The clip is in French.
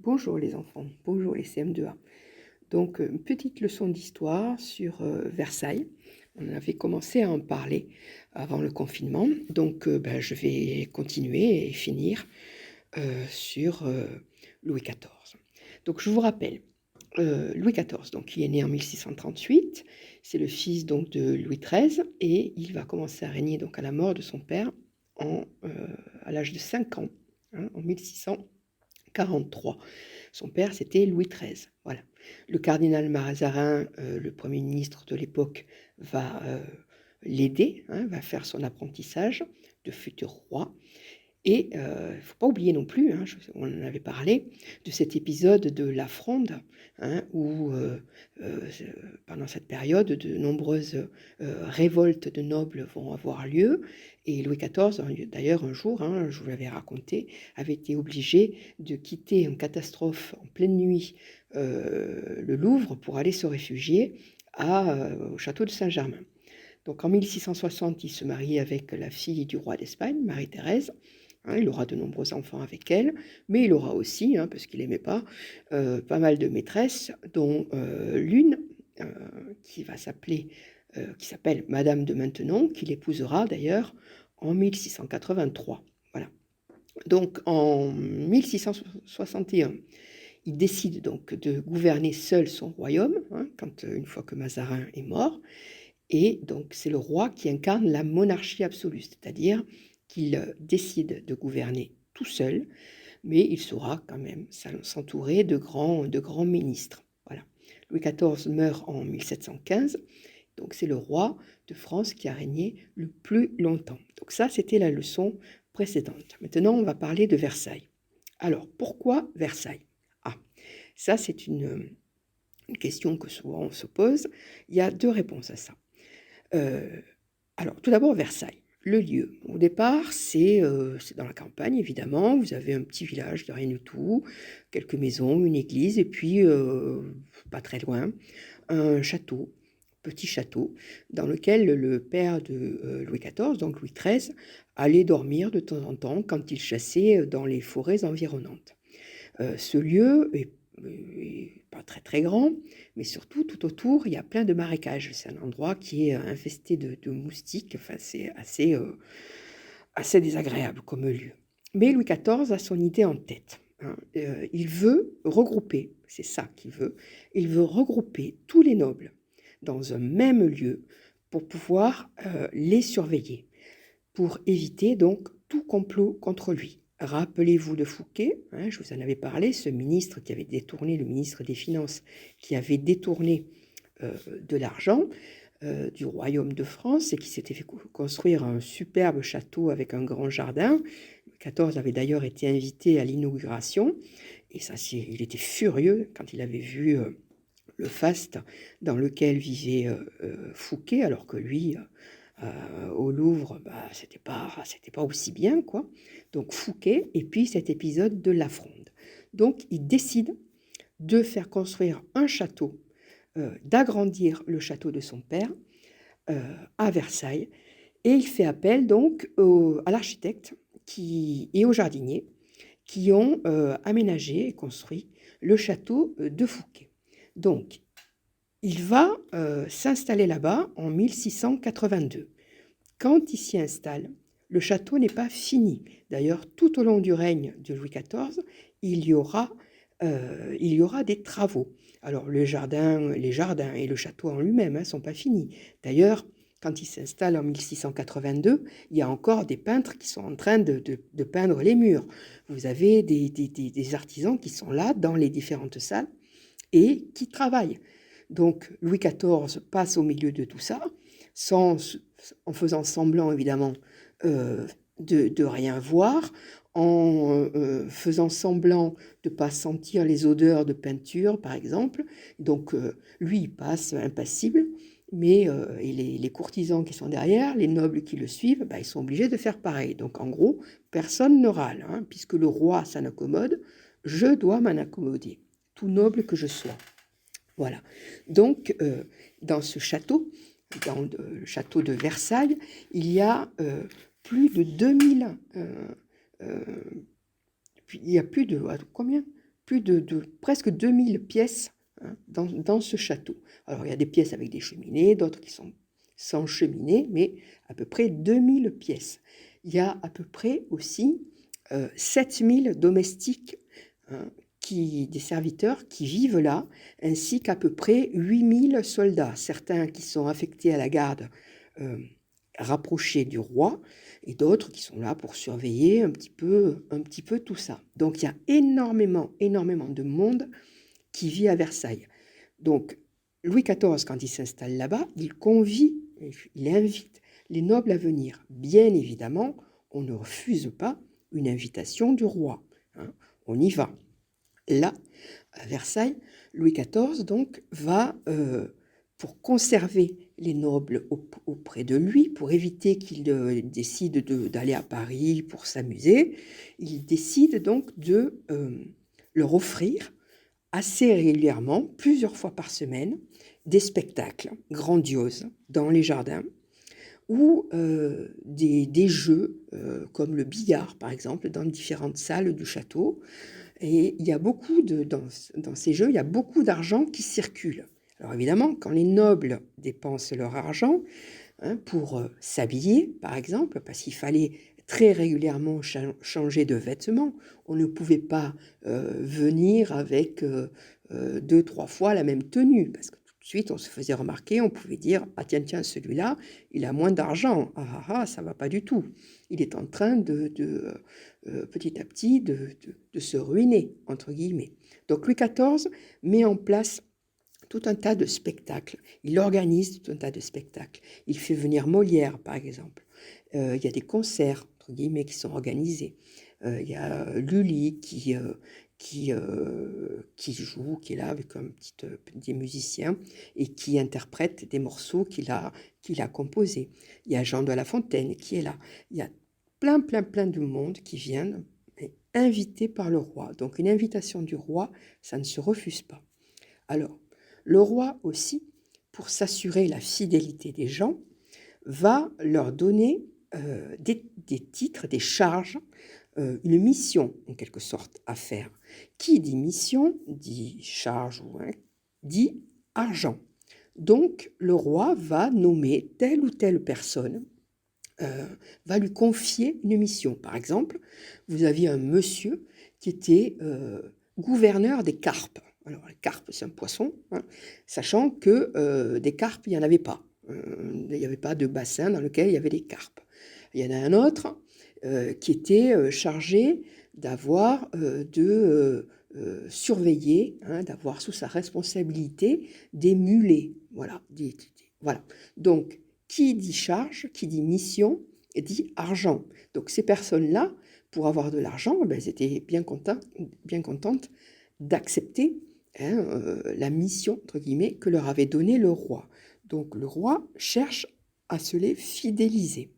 Bonjour les enfants, bonjour les CM2A. Donc, une petite leçon d'histoire sur Versailles. On avait commencé à en parler avant le confinement. Donc, je vais continuer et finir sur Louis XIV. Donc, je vous rappelle, Louis XIV, donc, il est né en 1638. C'est le fils donc de Louis XIII et il va commencer à régner donc à la mort de son père à l'âge de 5 ans, en 1643. Son père, c'était Louis XIII. Voilà. Le cardinal Mazarin, le Premier ministre de l'époque, va l'aider, va faire son apprentissage de futur roi. Et il ne faut pas oublier non plus, on en avait parlé, de cet épisode de la Fronde, où pendant cette période, de nombreuses révoltes de nobles vont avoir lieu. Et Louis XIV, d'ailleurs, un jour, je vous l'avais raconté, avait été obligé de quitter en catastrophe en pleine nuit le Louvre pour aller se réfugier au château de Saint-Germain. Donc en 1660, il se marie avec la fille du roi d'Espagne, Marie-Thérèse. Il aura de nombreux enfants avec elle, mais il aura aussi, parce qu'il n'aimait pas mal de maîtresses, dont l'une euh, qui s'appelle Madame de Maintenon, qu'il épousera d'ailleurs en 1683. Voilà. Donc en 1661, il décide donc de gouverner seul son royaume, une fois que Mazarin est mort. Et donc, c'est le roi qui incarne la monarchie absolue, c'est-à-dire qu'il décide de gouverner tout seul, mais il saura quand même s'entourer de grands ministres. Voilà. Louis XIV meurt en 1715, donc c'est le roi de France qui a régné le plus longtemps. Donc ça, c'était la leçon précédente. Maintenant, on va parler de Versailles. Alors, pourquoi Versailles? Ah, ça, c'est une question que souvent on se pose. Il y a deux réponses à ça. Alors, tout d'abord, Versailles, le lieu. Au départ, c'est dans la campagne, évidemment. Vous avez un petit village de rien du tout, quelques maisons, une église, et puis, pas très loin, un château, petit château, dans lequel le père de Louis XIV, donc Louis XIII, allait dormir de temps en temps quand il chassait dans les forêts environnantes. Ce lieu est pas très très grand, mais surtout tout autour, il y a plein de marécages. C'est un endroit qui est infesté de moustiques, enfin c'est assez désagréable comme lieu. Mais Louis XIV a son idée en tête. Il veut regrouper, c'est ça qu'il veut, il veut regrouper tous les nobles dans un même lieu pour pouvoir les surveiller, pour éviter donc tout complot contre lui. Rappelez-vous de Fouquet, je vous en avais parlé, ce ministre qui avait détourné, le ministre des Finances, qui avait détourné de l'argent du royaume de France et qui s'était fait construire un superbe château avec un grand jardin. Louis XIV avait d'ailleurs été invité à l'inauguration et ça, il était furieux quand il avait vu le faste dans lequel vivait Fouquet, alors que lui, au Louvre, c'était pas aussi bien, quoi. Donc Fouquet, et puis cet épisode de la Fronde. Donc il décide de faire construire un château, d'agrandir le château de son père à Versailles, et il fait appel donc à l'architecte et au jardinier qui ont aménagé et construit le château de Fouquet. Donc, il va s'installer là-bas en 1682. Quand il s'y installe, le château n'est pas fini. D'ailleurs, tout au long du règne de Louis XIV, il y aura des travaux. Alors, les jardins et le château en lui-même ne sont pas finis. D'ailleurs, quand il s'installe en 1682, il y a encore des peintres qui sont en train de peindre les murs. Vous avez des artisans qui sont là dans les différentes salles et qui travaillent. Donc Louis XIV passe au milieu de tout ça, en faisant semblant évidemment de rien voir, en faisant semblant de ne pas sentir les odeurs de peinture, par exemple. Donc lui, il passe impassible, mais et les courtisans qui sont derrière, les nobles qui le suivent, ils sont obligés de faire pareil. Donc en gros, personne ne râle, puisque le roi s'en accommode, je dois m'en accommoder, tout noble que je sois. Voilà. Donc, dans ce château, dans le château de Versailles, il y a plus de 2000, il y a plus de, combien? presque 2000 pièces, hein, dans ce château. Alors il y a des pièces avec des cheminées, d'autres qui sont sans cheminée, mais à peu près 2000 pièces. Il y a à peu près aussi 7000 domestiques, hein, des serviteurs qui vivent là, ainsi qu'à peu près 8000 soldats, certains qui sont affectés à la garde rapprochée du roi, et d'autres qui sont là pour surveiller un petit peu tout ça. Donc il y a énormément de monde qui vit à Versailles. Donc Louis XIV, quand il s'installe là-bas, il invite les nobles à venir. Bien évidemment, on ne refuse pas une invitation du roi, hein, on y va. Là, à Versailles, Louis XIV donc va, pour conserver les nobles auprès de lui, pour éviter qu'ils décident d'aller à Paris pour s'amuser, il décide donc de leur offrir assez régulièrement, plusieurs fois par semaine, des spectacles grandioses dans les jardins ou des jeux comme le billard par exemple dans différentes salles du château. Et il y a dans ces jeux, il y a beaucoup d'argent qui circule. Alors évidemment, quand les nobles dépensent leur argent, hein, pour s'habiller, par exemple, parce qu'il fallait très régulièrement changer de vêtements, on ne pouvait pas venir avec 2, 3 fois la même tenue, parce que tout de suite on se faisait remarquer, on pouvait dire « Ah tiens, celui-là, il a moins d'argent, ça va pas du tout. Il est en train petit à petit de se ruiner, entre guillemets. » Donc Louis XIV met en place tout un tas de spectacles. Il organise tout un tas de spectacles. Il fait venir Molière, par exemple. Il y a des concerts, entre guillemets, qui sont organisés. Il y a Lully qui joue, qui est là avec des musiciens et qui interprète des morceaux qu'il a composés. Il y a Jean de La Fontaine qui est là. Il y a plein de monde qui viennent, invités par le roi. Donc une invitation du roi, ça ne se refuse pas. Alors, le roi aussi, pour s'assurer la fidélité des gens, va leur donner des titres, des charges, une mission en quelque sorte à faire. Qui dit mission, dit charge, dit argent. Donc le roi va nommer telle ou telle personne, va lui confier une mission. Par exemple, vous aviez un monsieur qui était gouverneur des carpes. Alors, les carpes, c'est un poisson, hein, sachant que des carpes, il n'y en avait pas. Il n'y avait pas de bassin dans lequel il y avait des carpes. Il y en a un autre qui était chargé surveiller, hein, d'avoir sous sa responsabilité des mulets. Voilà. Voilà. Donc, qui dit charge, qui dit mission, dit argent. Donc, ces personnes-là, pour avoir de l'argent, elles étaient bien contentes d'accepter, hein, la mission, entre guillemets, que leur avait donnée le roi. Donc le roi cherche à se les fidéliser.